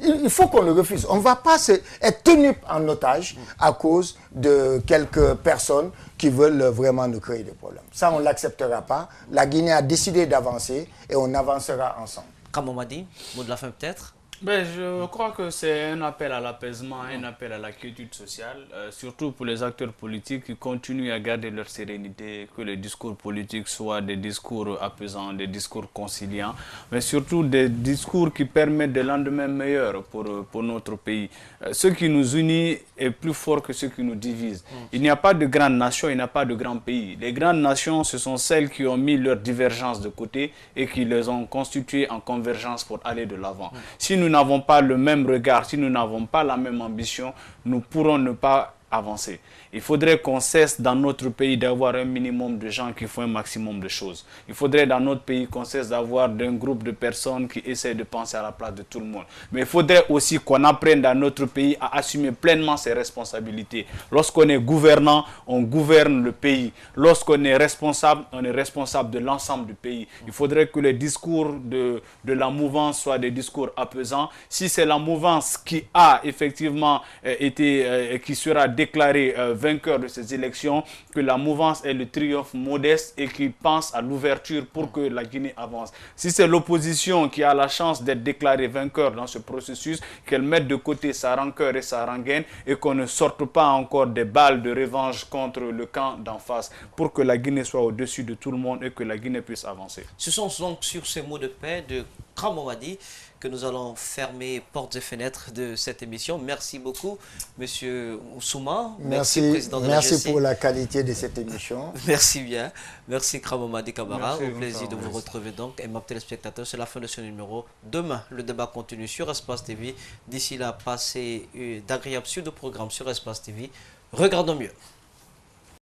il faut qu'on le refuse. On ne va pas être tenu en otage à cause de quelques personnes qui veulent vraiment nous créer des problèmes. Ça, on ne l'acceptera pas. La Guinée a décidé d'avancer et on avancera ensemble. Kamomadi, mot de la fin peut-être? Je crois que c'est un appel à l'apaisement, un appel à la quiétude sociale, surtout pour les acteurs politiques qui continuent à garder leur sérénité, que les discours politiques soient des discours apaisants, des discours conciliants, mais surtout des discours qui permettent des lendemains meilleurs pour notre pays. Ce qui nous unit est plus fort que ce qui nous divise. Il n'y a pas de grandes nations, il n'y a pas de grands pays. Les grandes nations, ce sont celles qui ont mis leurs divergences de côté et qui les ont constituées en convergence pour aller de l'avant. Si nous n'avons pas le même regard, si nous n'avons pas la même ambition, nous pourrons ne pas avancer. Il faudrait qu'on cesse dans notre pays d'avoir un minimum de gens qui font un maximum de choses. Il faudrait dans notre pays qu'on cesse d'avoir un groupe de personnes qui essaient de penser à la place de tout le monde. Mais il faudrait aussi qu'on apprenne dans notre pays à assumer pleinement ses responsabilités. Lorsqu'on est gouvernant, on gouverne le pays. Lorsqu'on est responsable, on est responsable de l'ensemble du pays. Il faudrait que les discours de la mouvance soient des discours apaisants. Si c'est la mouvance qui a effectivement qui sera déclaré vainqueur de ces élections, que la mouvance ait le triomphe modeste et qu'il pense à l'ouverture pour que la Guinée avance. Si c'est l'opposition qui a la chance d'être déclarée vainqueur dans ce processus, qu'elle mette de côté sa rancœur et sa rengaine et qu'on ne sorte pas encore des balles de revanche contre le camp d'en face pour que la Guinée soit au-dessus de tout le monde et que la Guinée puisse avancer. Ce sont donc sur ces mots de paix de Kramomadi que nous allons fermer portes et fenêtres de cette émission. Merci beaucoup, Monsieur Souma. Merci, Président de merci l'AGC. pour la qualité de cette émission. Merci bien. Merci Kramomadi Kamara. Merci, Au plaisir de merci. vous retrouver donc. Et mes téléspectateurs, c'est la fin de ce numéro. Demain, le débat continue sur Espace TV. D'ici là, passez d'agréables suites de programmes sur Espace TV. Regardons mieux.